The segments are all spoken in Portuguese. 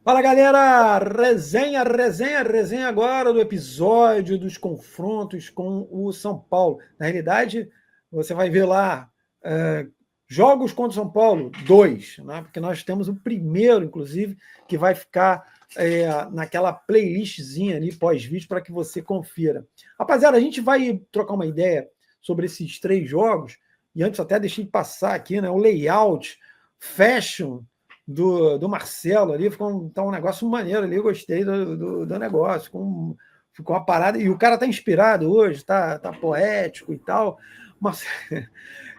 Fala galera, resenha agora do episódio dos confrontos com o São Paulo. Na realidade, você vai ver lá jogos contra o São Paulo, 2, né? Porque nós temos o primeiro, inclusive, que vai ficar naquela playlistzinha ali pós-vídeo para que você confira. Rapaziada, a gente vai trocar uma ideia sobre esses 3 jogos, e antes até deixei de passar aqui, né, o layout, fashion, do Marcelo ali, ficou um negócio maneiro ali, eu gostei do negócio, ficou uma parada, e o cara tá inspirado hoje, tá poético e tal, mas,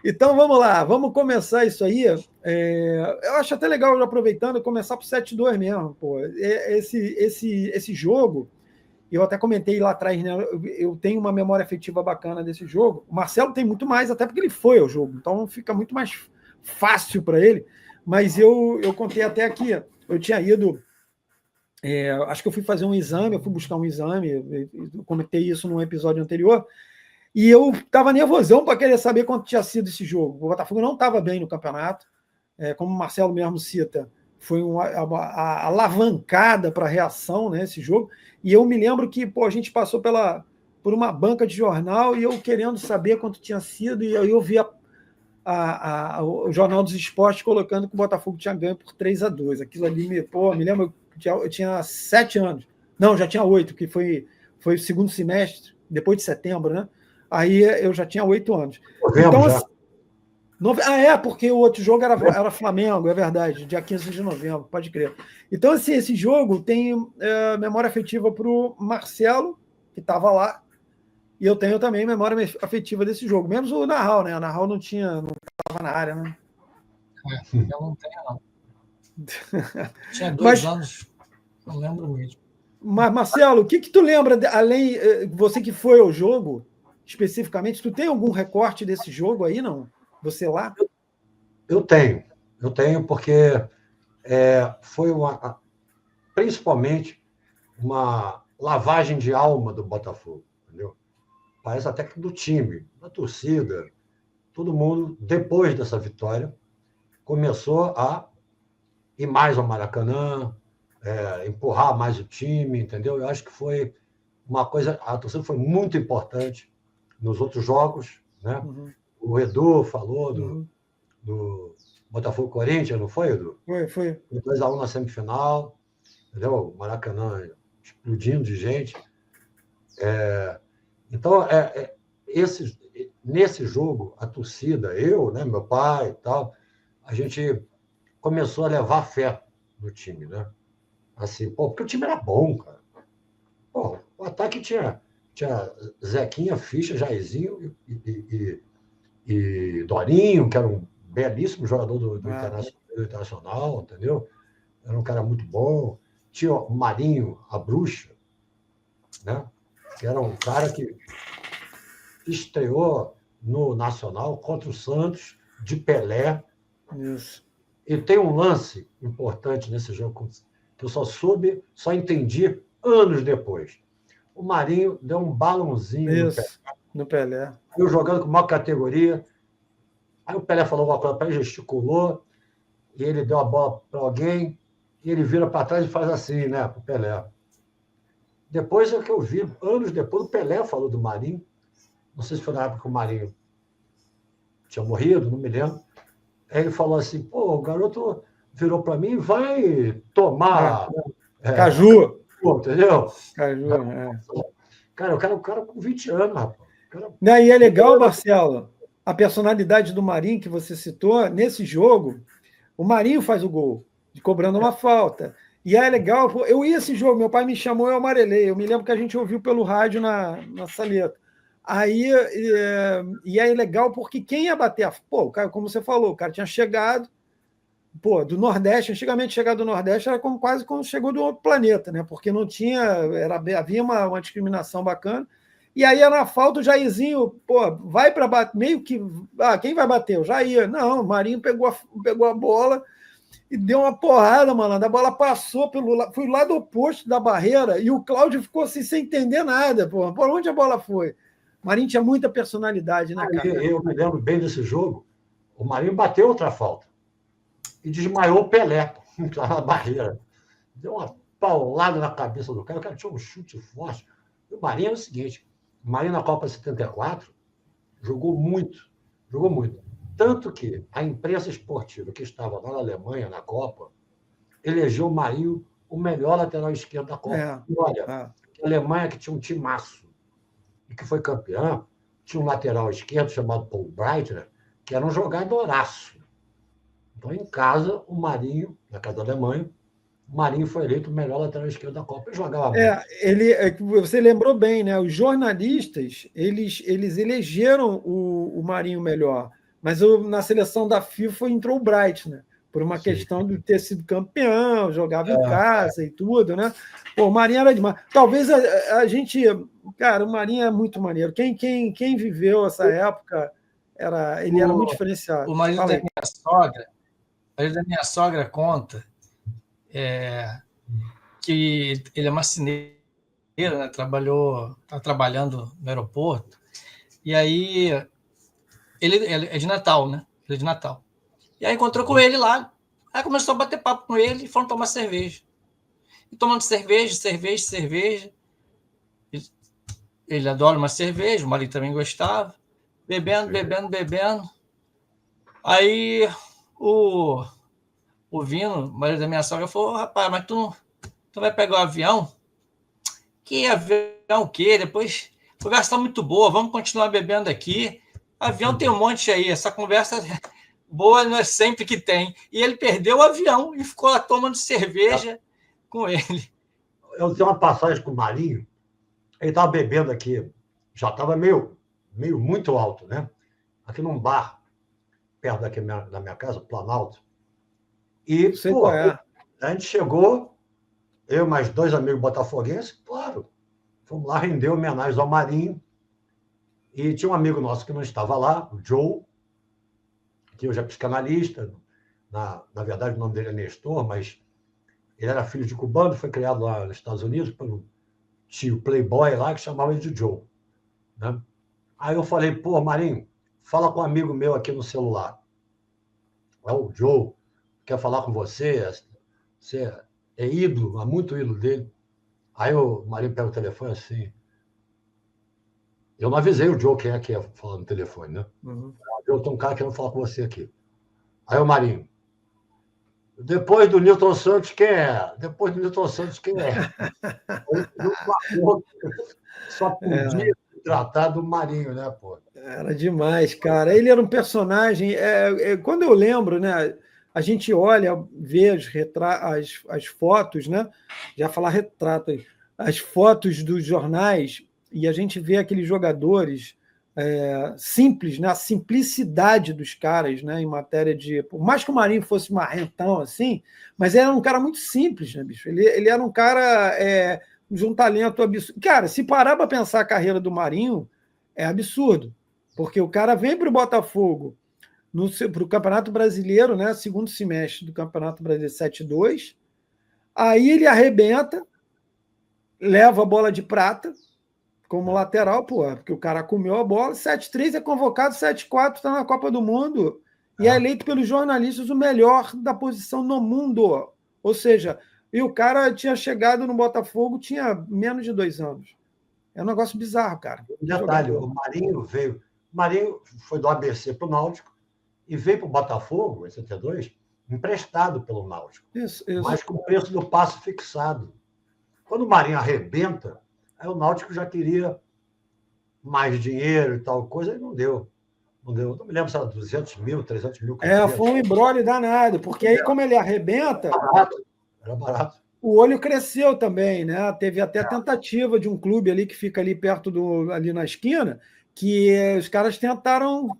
então vamos lá, vamos começar isso aí, eu acho até legal, aproveitando, começar pro 7-2 mesmo, pô, esse jogo, eu até comentei lá atrás, né, eu tenho uma memória afetiva bacana desse jogo, o Marcelo tem muito mais, até porque ele foi ao jogo, então fica muito mais fácil para ele, mas eu contei até aqui, eu tinha ido, acho que eu fui fazer um exame, eu fui buscar um exame, eu comentei isso num episódio anterior, e eu estava nervosão para querer saber quanto tinha sido esse jogo. O Botafogo não estava bem no campeonato, como o Marcelo mesmo cita, foi a alavancada para a reação, né, esse jogo, e eu me lembro que a gente passou por uma banca de jornal e eu querendo saber quanto tinha sido, e aí eu vi o Jornal dos Esportes colocando que o Botafogo tinha ganho por 3-2. Aquilo ali me lembro, eu tinha 7 anos. Não, já tinha 8, que foi o segundo semestre, depois de setembro, né? Aí eu já tinha 8 anos. Novembro então, já. Porque o outro jogo era Flamengo, é verdade, dia 15 de novembro, pode crer. Então, assim, esse jogo tem memória afetiva para o Marcelo, que estava lá, e eu tenho também memória afetiva desse jogo, menos o Narral, né? O Narral não estava na área, né? Eu não tenho, não. Tinha 2 anos, não lembro mesmo. Mas, Marcelo, o que tu lembra, além, você que foi ao jogo, especificamente, tu tem algum recorte desse jogo aí, não? Você lá? Eu tenho porque foi principalmente uma lavagem de alma do Botafogo, entendeu? Parece até que do time, da torcida, todo mundo, depois dessa vitória, começou a ir mais ao Maracanã, empurrar mais o time, entendeu? Eu acho que foi uma coisa, a torcida foi muito importante nos outros jogos, né? Uhum. O Edu falou do Botafogo Corinthians, não foi, Edu? Foi. 2-1 na semifinal, entendeu? O Maracanã explodindo de gente. Então, nesse jogo, a torcida, eu, né, meu pai e tal, a gente começou a levar fé no time, né? Assim, porque o time era bom, cara. O ataque tinha Zequinha, Ficha, Jairzinho e Dorinho, que era um belíssimo jogador do Internacional, entendeu? Era um cara muito bom. Tinha o Marinho, a bruxa, né? Que era um cara que estreou no Nacional contra o Santos, de Pelé. Isso. E tem um lance importante nesse jogo que eu só entendi anos depois. O Marinho deu um balãozinho no Pelé. Eu jogando com maior categoria. Aí o Pelé falou uma coisa para ele, gesticulou, e ele deu a bola para alguém, e ele vira para trás e faz assim, né, para o Pelé. Depois é que eu vi, anos depois, o Pelé falou do Marinho. Não sei se foi na época que o Marinho tinha morrido, não me lembro. Aí ele falou assim, o garoto virou para mim e vai tomar... Caju. Entendeu? Caju, Cara, o cara com 20 anos, rapaz. E é legal, Marcelo, a personalidade do Marinho que você citou, nesse jogo, o Marinho faz o gol, cobrando uma falta. E é legal, eu ia esse jogo, meu pai me chamou, eu amarelei. Eu me lembro que a gente ouviu pelo rádio na saleta. Aí, e é legal porque quem ia bater o cara, como você falou, o cara tinha chegado do Nordeste, antigamente chegar do Nordeste era quase como chegou do outro planeta, né? Porque não tinha, havia uma discriminação bacana. E aí na falta o Jairzinho, vai para bater, meio que, quem vai bater? O Jair. Não, o Marinho pegou a bola e deu uma porrada, malandro. A bola passou foi o lado oposto da barreira e o Cláudio ficou assim, sem entender nada. Por onde a bola foi? O Marinho tinha muita personalidade, né, cara? Eu me lembro bem desse jogo. O Marinho bateu outra falta e desmaiou o Pelé na barreira. deu uma paulada na cabeça do cara, o cara tinha um chute forte. E o Marinho é o seguinte, o Marinho na Copa 74 jogou muito. Tanto que a imprensa esportiva que estava lá na Alemanha, na Copa, elegeu o Marinho o melhor lateral esquerdo da Copa. E olha, a Alemanha, que tinha um timaço e que foi campeã, tinha um lateral esquerdo chamado Paul Breitner, que era um jogadoraço. Então, em casa, o Marinho, na casa da Alemanha, o Marinho foi eleito o melhor lateral esquerdo da Copa. Ele jogava muito. Você lembrou bem, né? Os jornalistas, eles elegeram o Marinho melhor, mas na seleção da FIFA entrou o Breitner, por uma questão de ter sido campeão, jogava em casa e tudo, né? Pô, o Marinho era demais. Talvez a gente... Cara, o Marinho é muito maneiro. Quem viveu essa época, ele era muito diferenciado. O marido da minha sogra conta que ele é marceneiro, né? Está trabalhando no aeroporto, e aí ele é de Natal, né? Ele é de Natal. E aí encontrou com ele lá, aí começou a bater papo com ele e foram tomar cerveja. E tomando cerveja. Ele adora uma cerveja, o marido também gostava. Bebendo. Aí o Vino, o marido da minha sogra, falou: rapaz, mas tu vai pegar o avião? Que avião o quê? Depois conversa tá muito boa, vamos continuar bebendo aqui. Avião tem um monte aí, essa conversa boa não é sempre que tem. E ele perdeu o avião e ficou lá tomando cerveja com ele. Eu tenho uma passagem com o Marinho, ele estava bebendo aqui, já estava meio muito alto, né? Aqui num bar, perto daqui da minha casa, Planalto. E, a gente chegou, eu e mais 2 amigos botafoguenses, claro, fomos lá render homenagem ao Marinho. E tinha um amigo nosso que não estava lá, o Joe, que hoje é psicanalista. Na verdade, o nome dele é Nestor, mas ele era filho de cubano, foi criado lá nos Estados Unidos por um tio playboy lá que chamava ele de Joe, né? Aí eu falei: pô, Marinho, fala com um amigo meu aqui no celular. É o Joe, quer falar com você, você é ídolo, é muito ídolo dele. Aí o Marinho pega o telefone assim. Eu não avisei o Joe quem é que ia falar no telefone, né? Eu tenho um cara querendo falar com você aqui. Aí o Marinho: depois do Newton Santos, quem é? Só podia tratar do Marinho, né, pô? Era demais, cara. Ele era um personagem. Quando eu lembro, né? A gente olha, vê as fotos, né? Já falar retrato, as fotos dos jornais, e a gente vê aqueles jogadores simples, né? A simplicidade dos caras, né? Em matéria de. Por mais que o Marinho fosse marrentão assim, mas ele era um cara muito simples, né, bicho? Ele era um cara de um talento absurdo. Cara, se parar para pensar a carreira do Marinho, é absurdo. Porque o cara vem para o Botafogo, para o Campeonato Brasileiro, né? Segundo semestre do Campeonato Brasileiro 7-2. Aí ele arrebenta, leva a bola de prata como lateral, porque o cara comeu a bola. 7-3 é convocado, 7-4 está na Copa do Mundo e é eleito pelos jornalistas o melhor da posição no mundo. Ou seja, e o cara tinha chegado no Botafogo, tinha menos de 2 anos. É um negócio bizarro, cara. Um detalhe, o Marinho foi do ABC para o Náutico e veio para o Botafogo, em 72, emprestado pelo Náutico. Isso. Mas com o preço do passe fixado. Quando o Marinho arrebenta, aí o Náutico já queria mais dinheiro e tal coisa, e não deu. Não me lembro se era 200 mil, 300 mil. Foi um embrólio danado, porque aí, como ele arrebenta... Era barato. O olho cresceu também, né? Teve até tentativa de um clube ali que fica ali perto ali na esquina, que os caras tentaram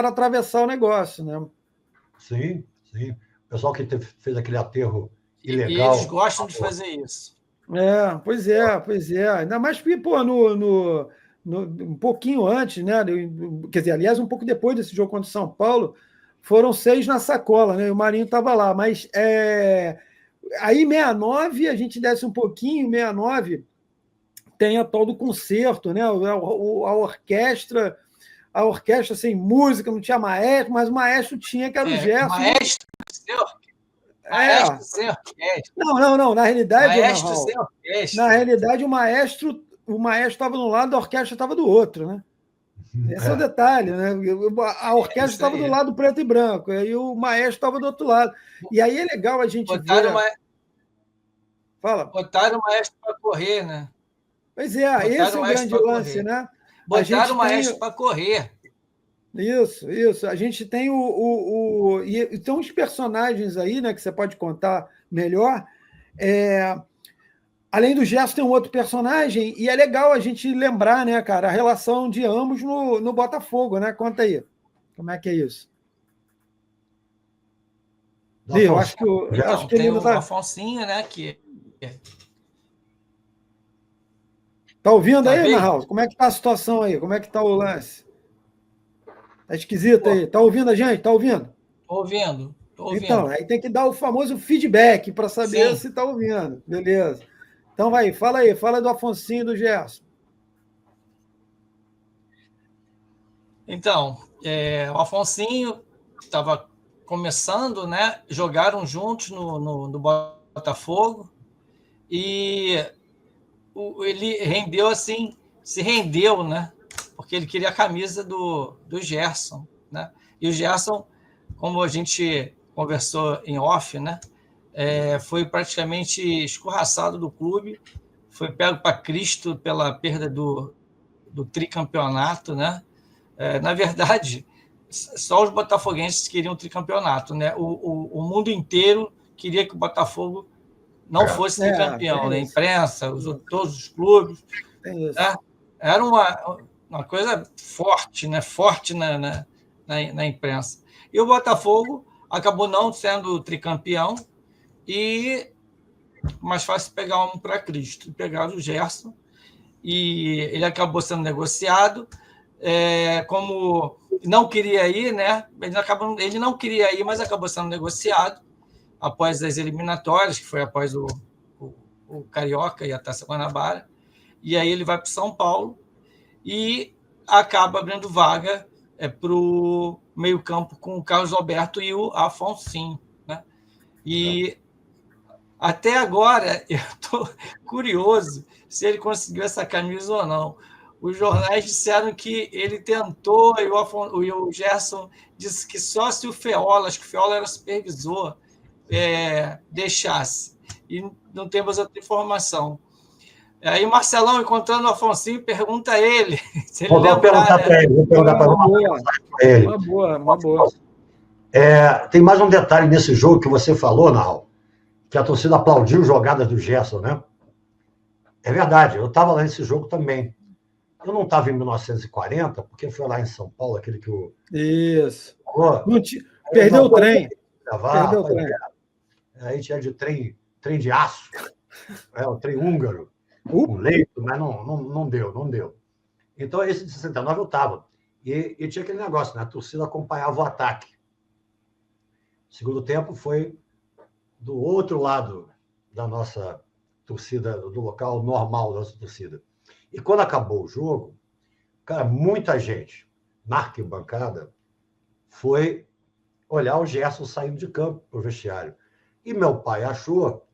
atravessar o negócio, né? Sim. O pessoal que fez aquele aterro ilegal. E eles gostam de fazer isso. Pois é. Ainda mais que, pô, um pouquinho antes, né? Quer dizer, aliás, um pouco depois desse jogo contra o São Paulo, foram 6 na sacola, né? E o Marinho estava lá, mas aí, 69, a gente desce um pouquinho, 69, tem a tal do concerto, né? A orquestra sem música, não tinha maestro, mas o maestro tinha, que era o Gerson. Maestro, Maestro sem orquestra. Não. Na realidade, Maestro sem orquestra. Na realidade, o maestro estava de um lado, a orquestra estava do outro, né? Esse é o detalhe, né? A orquestra estava do lado preto e branco, e o maestro estava do outro lado. E aí é legal a gente ver. Fala. Botaram o maestro para correr, né? Pois é, esse é o grande lance, né? Botaram o maestro para correr. Isso. A gente tem e tem uns personagens aí, né, que você pode contar melhor. Além do Gerson, tem um outro personagem, e é legal a gente lembrar, né, cara, a relação de ambos no Botafogo, né? Conta aí. Como é que é isso? Eu acho que tem ele não o tá... Afonsinho, né? Que... Tá ouvindo aí, Narral? Como é que tá a situação aí? Como é que tá o lance? Tá esquisito aí. Tá ouvindo a gente? Tá ouvindo? Tô ouvindo. Então, aí tem que dar o famoso feedback para saber se tá ouvindo. Beleza. Então vai, fala do Afonsinho e do Gerson. Então, o Afonsinho estava começando, né? Jogaram juntos no Botafogo e ele rendeu assim, se rendeu, né? Porque ele queria a camisa do Gerson, né? E o Gerson, como a gente conversou em off, né? Foi praticamente escorraçado do clube, foi pego para Cristo pela perda do tricampeonato, né? Na verdade, só os botafoguenses queriam o tricampeonato, né? O mundo inteiro queria que o Botafogo não fosse tricampeão, né? A imprensa, todos os clubes. Né? Era uma coisa forte, né? Forte na imprensa. E o Botafogo acabou não sendo tricampeão e mais fácil pegar um para Cristo. Pegar o Gerson e ele acabou sendo negociado. Como não queria ir, né? Ele não queria ir, mas acabou sendo negociado após as eliminatórias, que foi após o Carioca e a Taça Guanabara. E aí ele vai para São Paulo e acaba abrindo vaga para o meio-campo com o Carlos Alberto e o Afonsinho. Né? E até agora eu estou curioso se ele conseguiu essa camisa ou não. Os jornais disseram que ele tentou e o Gerson disse que só se o Feola, acho que o Feola era supervisor, deixasse. E não temos outra informação. Aí o Marcelão, encontrando o Afonsinho, pergunta a ele se ele lembra. Vou perguntar para ele. Vou perguntar para ele. Uma boa. Tem mais um detalhe nesse jogo que você falou, Nau, que a torcida aplaudiu jogadas do Gerson, né? É verdade, eu estava lá nesse jogo também. Eu não estava em 1940, porque foi lá em São Paulo, aquele que o... Isso. Falou. Perdeu o trem. Perdeu o trem. Aí tinha de trem de aço, o trem húngaro, com leito, mas não deu. Então, esse de 69 eu estava. E tinha aquele negócio, né? A torcida acompanhava o ataque. O segundo tempo foi do outro lado da nossa torcida, do local normal da nossa torcida. E quando acabou o jogo, cara, muita gente na arquibancada foi olhar o Gerson saindo de campo para o vestiário. E meu pai achou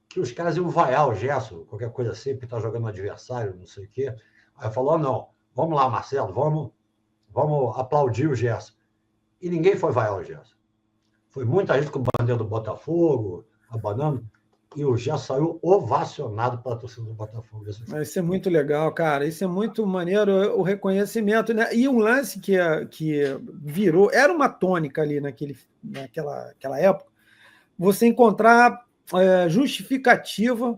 que os caras iam vaiar o Gerson, qualquer coisa assim, porque está jogando um adversário, não sei o quê. Aí falou, não, vamos lá, Marcelo, vamos aplaudir o Gerson. E ninguém foi vaiar o Gerson. Foi muita gente com o bandeira do Botafogo, abanando, e o Gerson saiu ovacionado pela torcida do Botafogo. Isso é muito legal, cara. Isso é muito maneiro, o reconhecimento, né? E um lance que virou, era uma tônica ali naquela época, você encontrar justificativa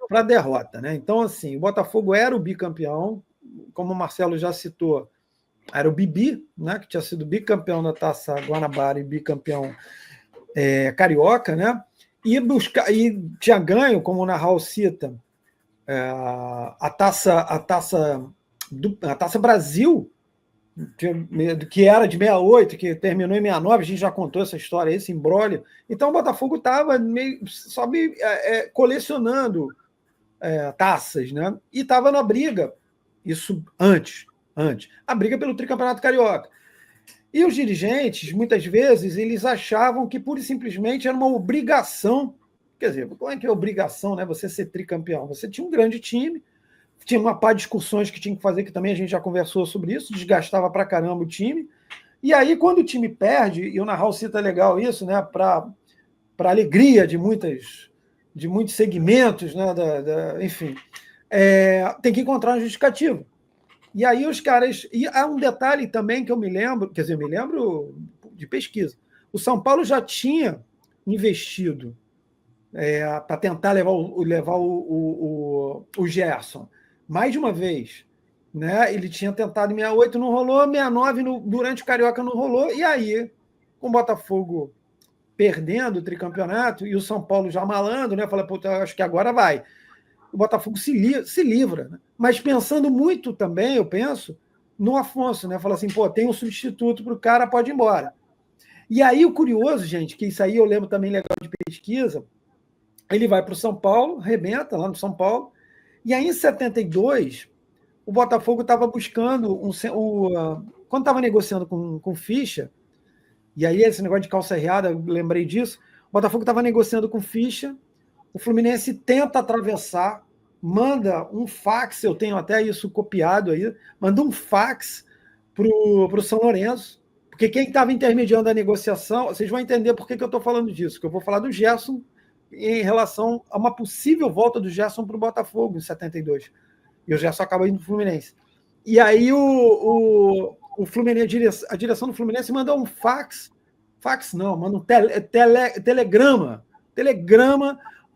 para a derrota, né? Então, assim, o Botafogo era o bicampeão, como o Marcelo já citou, era o Bibi, né? Que tinha sido bicampeão da Taça Guanabara e bicampeão carioca, né? E tinha ganho, como o Narral cita, a Taça Brasil, que era de 68, que terminou em 69, a gente já contou essa história, esse imbróglio. Então o Botafogo estava meio colecionando taças, né? E estava na briga, isso antes, a briga pelo tricampeonato carioca. E os dirigentes, muitas vezes, eles achavam que pura e simplesmente era uma obrigação. Quer dizer, como é que é obrigação, né? Você ser tricampeão? Você tinha um grande time, tinha uma par de discussões que tinha que fazer, que também a gente já conversou sobre isso, desgastava pra caramba o time. E aí, quando o time perde, e o Nahal cita legal isso, né? Para alegria de muitos segmentos, né? Enfim, tem que encontrar um justificativo. E aí os caras. E há um detalhe também que eu me lembro, quer dizer, eu me lembro de pesquisa. O São Paulo já tinha investido para tentar levar o Gerson mais de uma vez. Né? Ele tinha tentado em 68, não rolou, 69 durante o Carioca não rolou, e aí, com o Botafogo perdendo o tricampeonato e o São Paulo já malando, né? Fala, puta, acho que agora vai. O Botafogo se livra, né? Mas pensando muito também, eu penso, no Afonso, né? Fala assim, pô, tem um substituto para o cara, pode ir embora. E aí o curioso, gente, que isso aí eu lembro também legal de pesquisa, ele vai para o São Paulo, arrebenta lá no São Paulo, e aí em 72, o Botafogo estava buscando, quando estava negociando com o Ficha, e aí esse negócio de calça riada, eu lembrei disso, o Botafogo estava negociando com o Ficha, o Fluminense tenta atravessar, manda um fax, eu tenho até isso copiado aí, manda um fax para o São Lourenço, porque quem estava intermediando a negociação, vocês vão entender por que eu estou falando disso, que eu vou falar do Gerson em relação a uma possível volta do Gerson para o Botafogo em 72. E o Gerson acaba indo para o Fluminense. E aí o Fluminense, a direção do Fluminense manda um fax não, manda um telegrama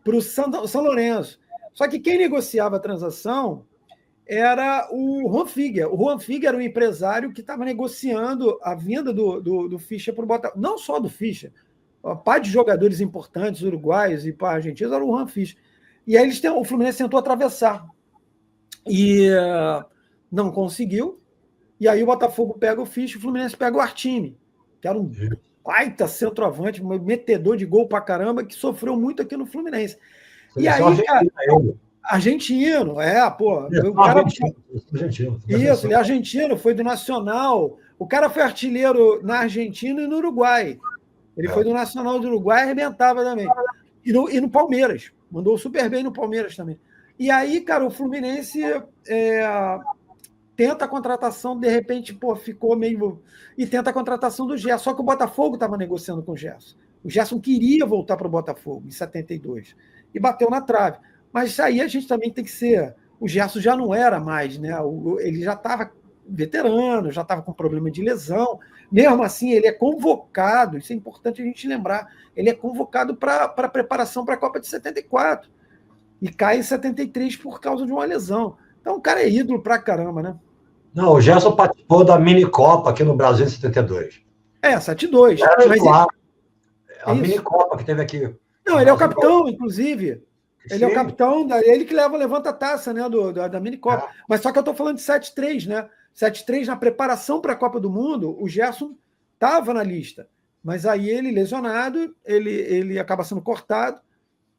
para o São Lourenço. Só que quem negociava a transação era o Juan Figuer. O Juan Figuer era um empresário que estava negociando a vinda do Ficha para o Botafogo. Não só do Ficha, a par de jogadores importantes, uruguaios e argentinos, era o Juan Ficha. E aí o Fluminense tentou atravessar. E não conseguiu. E aí o Botafogo pega o Ficha, o Fluminense pega o Artime, que era um baita centroavante, um metedor de gol pra caramba, que sofreu muito aqui no Fluminense. E aí, cara, argentino, pô. O cara, argentino. Isso, ele é argentino, foi do Nacional. O cara foi artilheiro na Argentina e no Uruguai. Ele foi do Nacional do Uruguai e arrebentava também. E no Palmeiras. Mandou super bem no Palmeiras também. E aí, cara, o Fluminense tenta a contratação, de repente, pô, ficou meio... E tenta a contratação do Gerson. Só que o Botafogo estava negociando com o Gerson. O Gerson queria voltar para o Botafogo em 72. E bateu na trave. Mas isso aí a gente também tem que ser... O Gerson já não era mais, né? Ele já estava veterano, já estava com problema de lesão. Mesmo assim, ele é convocado, isso é importante a gente lembrar, ele é convocado para a preparação para a Copa de 74. E cai em 73 por causa de uma lesão. Então o cara é ídolo pra caramba, né? Não, o Gerson participou da mini-copa aqui no Brasil em 72. 72. Mas a mini-copa que teve aqui. Não, ele é o capitão, inclusive. Ele é o capitão, ele que levanta a taça, né, da mini-copa. Mas só que eu tô falando de 73, né? 73, na preparação para a Copa do Mundo, o Gerson estava na lista. Mas aí ele, lesionado, ele acaba sendo cortado.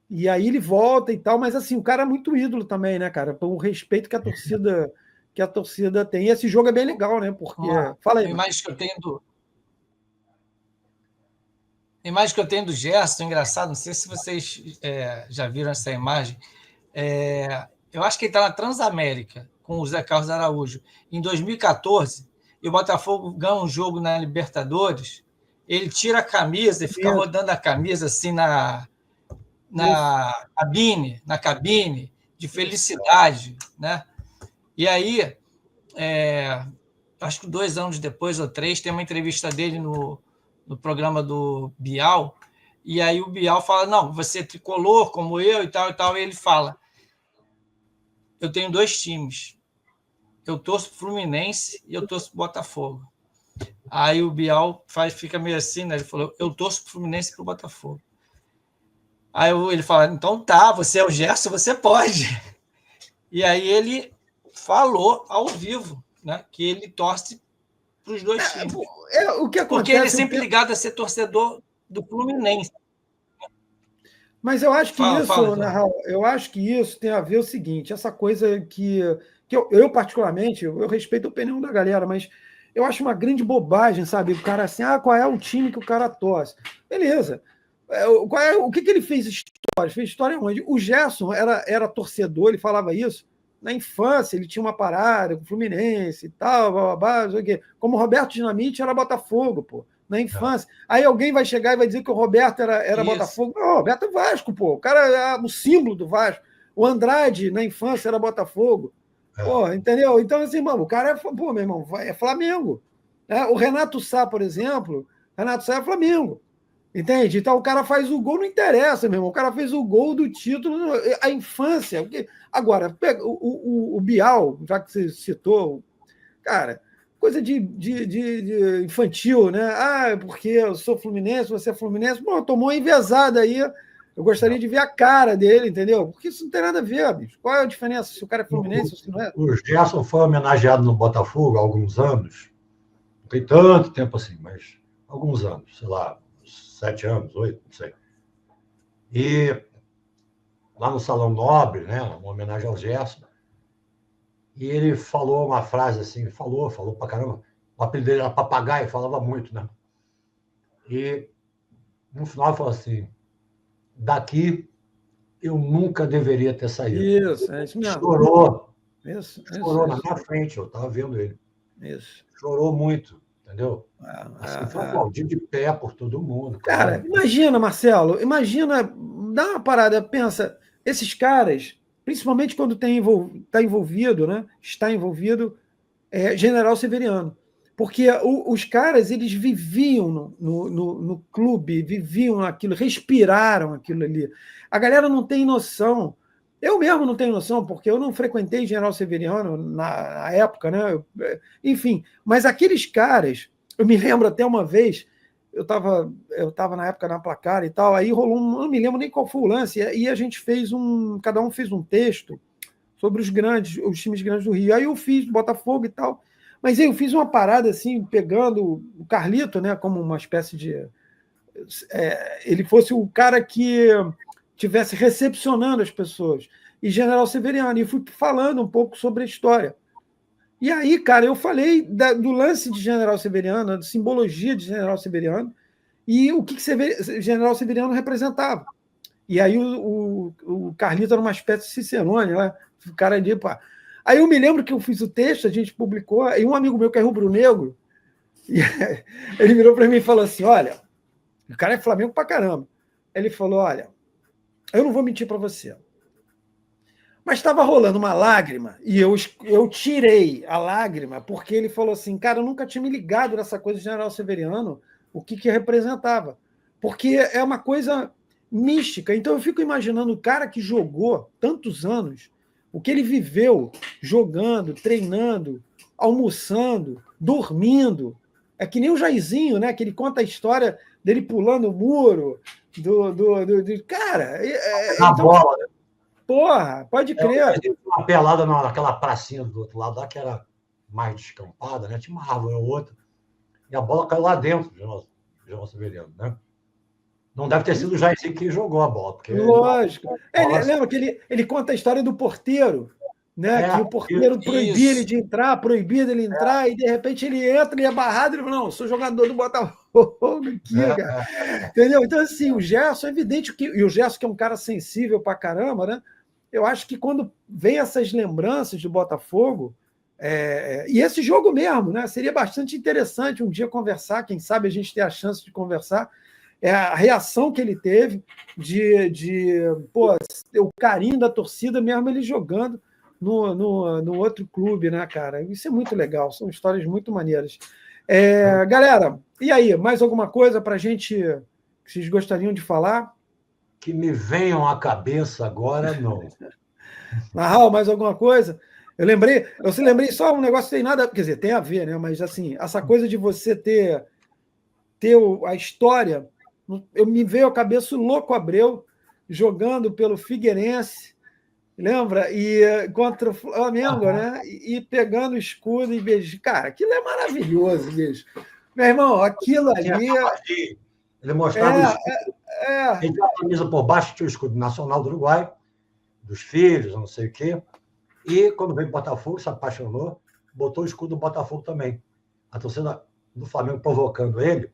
E aí ele volta e tal, mas assim, o cara é muito ídolo também, né, cara? O respeito que a torcida tem. E esse jogo é bem legal, né? Porque. Fala aí. A imagem que eu tenho do Gerson, engraçado, não sei se vocês já viram essa imagem. Eu acho que ele está na Transamérica com o Zé Carlos Araújo. Em 2014, e o Botafogo ganha um jogo na Libertadores, ele tira a camisa e fica rodando a camisa assim na cabine de felicidade, né? E aí, acho que 2 anos depois ou 3, tem uma entrevista dele no programa do Bial, e aí o Bial fala, não, você é tricolor como eu e tal, e ele fala, eu tenho 2 times, eu torço pro Fluminense e eu torço pro Botafogo. Aí o Bial fica meio assim, né? Ele falou, eu torço pro Fluminense e pro Botafogo. Aí ele fala, então tá, você é o Gerson, você pode. E aí ele falou ao vivo, né, que ele torce para os 2 times. O que acontece, porque ele é sempre ligado a ser torcedor do Fluminense. Mas eu acho que eu acho que isso tem a ver o seguinte, essa coisa que eu particularmente, eu respeito a opinião da galera, mas eu acho uma grande bobagem, sabe? O cara assim, qual é o time que o cara torce? Beleza. O que ele fez história? Fez história onde? O Gerson era torcedor, ele falava isso. Na infância, ele tinha uma parada com o Fluminense e tal, blá, blá, blá, não sei o quê. Como o Roberto Dinamite era Botafogo, pô, na infância. Aí alguém vai chegar e vai dizer que o Roberto era Botafogo. Não, o Roberto é Vasco, pô. O cara é o símbolo do Vasco. O Andrade, na infância, era Botafogo. Pô, entendeu? Então, assim, mano, o cara pô, meu irmão, é Flamengo. O Renato Sá, por exemplo, Renato Sá é Flamengo. Entende? Então o cara faz o gol, não interessa, meu irmão. O cara fez o gol do título, a infância. Agora, pega o Bial, já que você citou, cara, coisa de infantil, né? Porque eu sou fluminense, você é fluminense. Pô, tomou uma envezada aí. Eu gostaria de ver a cara dele, entendeu? Porque isso não tem nada a ver, bicho. Qual é a diferença se o cara é fluminense ou se não é? O Gerson foi homenageado no Botafogo há alguns anos. Não tem tanto tempo assim, mas alguns anos, sei lá, 7 anos, 8, não sei. E lá no Salão Nobre, né, uma homenagem ao Gerson, e ele falou uma frase assim, falou pra caramba. O apelido dele era Papagaio, falava muito, né? E no final ele falou assim, daqui eu nunca deveria ter saído. Isso, é isso mesmo. Chorou. Chorou na minha frente, eu estava vendo ele. Isso. Chorou muito, entendeu? Assim, foi aplaudido de pé por todo mundo. Cara, imagina, Marcelo, dá uma parada, pensa, esses caras, principalmente quando está envolvido, né? Está envolvido, General Severiano. Porque os caras, eles viviam no clube, viviam aquilo, respiraram aquilo ali. A galera não tem noção. Eu mesmo não tenho noção, porque eu não frequentei General Severiano na época, né? Enfim, mas aqueles caras, eu me lembro até uma vez, eu estava na época na Placar e tal, aí rolou não me lembro nem qual foi o lance, e a gente cada um fez um texto sobre os times grandes do Rio. Aí eu fiz Botafogo e tal, mas aí eu fiz uma parada assim, pegando o Carlito, né, como uma espécie de... ele fosse o cara que estivesse recepcionando as pessoas, e General Severiano, e fui falando um pouco sobre a história. E aí, cara, eu falei do lance de General Severiano, da simbologia de General Severiano, e o que General Severiano representava. E aí o Carlito era uma espécie de Cicerone, né? O cara ali, pá. Aí eu me lembro que eu fiz o texto, a gente publicou, e um amigo meu que é rubro-negro, ele virou para mim e falou assim, olha, o cara é Flamengo pra caramba. Ele falou, olha, eu não vou mentir para você, mas estava rolando uma lágrima, e eu tirei a lágrima, porque ele falou assim, cara, eu nunca tinha me ligado nessa coisa de General Severiano, o que representava. Porque é uma coisa mística. Então eu fico imaginando o cara que jogou tantos anos, o que ele viveu jogando, treinando, almoçando, dormindo. É que nem o Jairzinho, né? Que ele conta a história dele pulando o muro, cara... Na então, bola, né? Porra, pode crer. Uma pelada naquela pracinha do outro lado lá, que era mais descampada, né? Tinha uma árvore ou outra. E a bola caiu lá dentro do General Severiano, né? Não deve ter sido o Jairzinho que jogou a bola. Porque lógico. Lembra que ele conta a história do porteiro, né? Que o porteiro proibia ele de entrar, e de repente ele entra, ele é barrado, ele fala, não, sou jogador do Botafogo aqui, cara. Entendeu? Então, assim, o Gerson, é evidente e o Gerson, que é um cara sensível pra caramba, né? Eu acho que quando vem essas lembranças do Botafogo, e esse jogo mesmo, né? Seria bastante interessante um dia conversar, quem sabe a gente ter a chance de conversar, a reação que ele teve o carinho da torcida, mesmo ele jogando no outro clube, né, cara? Isso é muito legal, são histórias muito maneiras. Galera, e aí, mais alguma coisa para a gente que vocês gostariam de falar? Que me venham à cabeça agora, não. Raul, mais alguma coisa? Eu lembrei só um negócio que tem nada, quer dizer, tem a ver, né? Mas assim, essa coisa de você ter a história, me veio à cabeça o Louco Abreu jogando pelo Figueirense, lembra? E contra o Flamengo, né? E pegando o escudo e beijo. Cara, aquilo é maravilhoso, bicho. Meu irmão, aquilo ali. Ele mostrava o escudo. Ele tinha a camisa por baixo, tinha o escudo nacional do Uruguai, dos filhos, não sei o quê. E quando veio o Botafogo, se apaixonou, botou o escudo do Botafogo também. a torcida do Flamengo provocando ele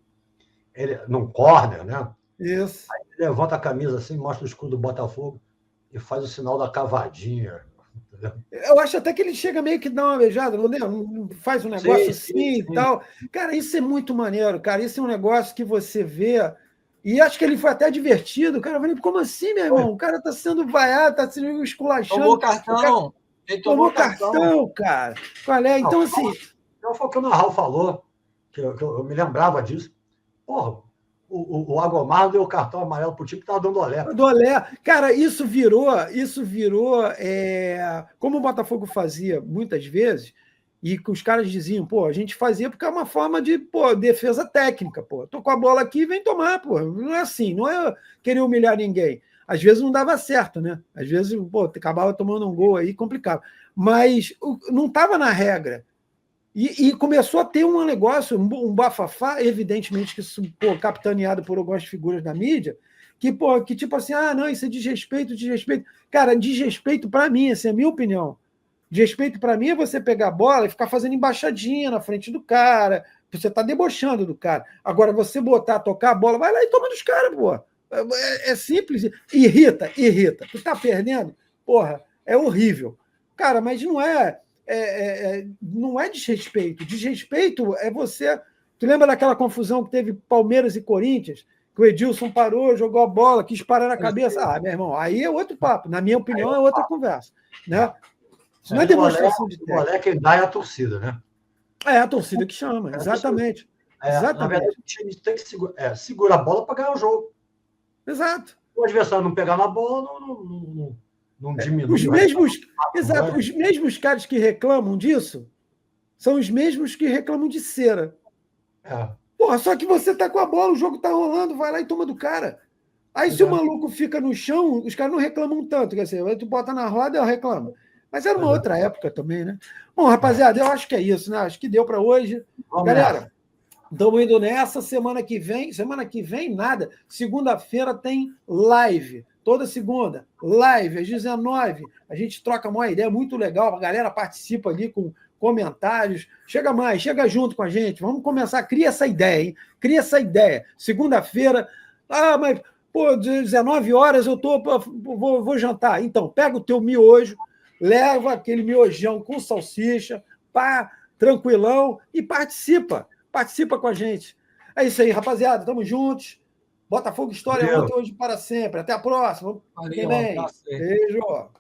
num córner, né? Isso. Aí ele levanta a camisa assim, mostra o escudo do Botafogo e faz o sinal da cavadinha. Entendeu? Eu acho até que ele chega meio que dá uma beijada, não lembra? Faz um negócio assim e tal. Cara, isso é muito maneiro, cara. Isso é um negócio que você vê. E acho que ele foi até divertido. Cara, eu falei, como assim, meu irmão? O cara tá sendo vaiado, tá sendo esculachando. Tomou cartão. Ele tomou cartão, cara. Qual é? Então, assim. Não foi o que o Narral falou, que eu me lembrava disso. Porra, o Agomar deu o cartão amarelo pro time que tava dando olé. Do olé. Cara, isso virou como o Botafogo fazia muitas vezes, e que os caras diziam, pô, a gente fazia porque é uma forma de, pô, defesa técnica, pô. Tô com a bola aqui, vem tomar, pô. Não é assim, não é querer humilhar ninguém. Às vezes não dava certo, né? Às vezes, pô, acabava tomando um gol aí, complicado. Mas não estava na regra. E começou a ter um negócio, um bafafá, evidentemente que isso, pô, capitaneado por algumas figuras da mídia, que tipo assim, não, isso é desrespeito, desrespeito. Cara, desrespeito para mim, essa é a minha opinião. Desrespeito para mim é você pegar a bola e ficar fazendo embaixadinha na frente do cara, você tá debochando do cara. Agora, você tocar a bola, vai lá e toma dos caras, pô. É simples. Irrita. Tu tá perdendo? Porra, é horrível. Cara, mas não é desrespeito. Desrespeito é você. Tu lembra daquela confusão que teve Palmeiras e Corinthians? Que o Edilson parou, jogou a bola, quis parar na cabeça. Meu irmão, aí é outro papo. Na minha opinião, é outra conversa. Né? Isso não é demonstração de técnica. O olé quem dá é a torcida, né? É a torcida que chama, exatamente. Exatamente. Na verdade, o time tem que segurar a bola para ganhar o jogo. Exato. O adversário não pegar na bola, não diminui. Os mesmos caras que reclamam disso são os mesmos que reclamam de cera. Porra, só que você tá com a bola, o jogo tá rolando, vai lá e toma do cara. Aí se o maluco fica no chão, os caras não reclamam tanto. Quer dizer, tu bota na roda, eu reclamo. Mas era uma outra época também, né? Bom, rapaziada, eu acho que é isso, né? Acho que deu para hoje. Galera, estamos indo nessa. Semana que vem, nada. Segunda-feira tem live. Toda segunda, live, às 19. A gente troca uma ideia muito legal. A galera participa ali com comentários. Chega junto com a gente. Vamos começar. Cria essa ideia, hein? Cria essa ideia. Segunda-feira. Mas, pô, 19 horas eu vou jantar. Então, pega o teu miojo, leva aquele miojão com salsicha, pá, tranquilão, e participa. Participa com a gente. É isso aí, rapaziada. Tamo juntos. Botafogo História ontem, hoje para sempre. Até a próxima. Valeu, Beijo.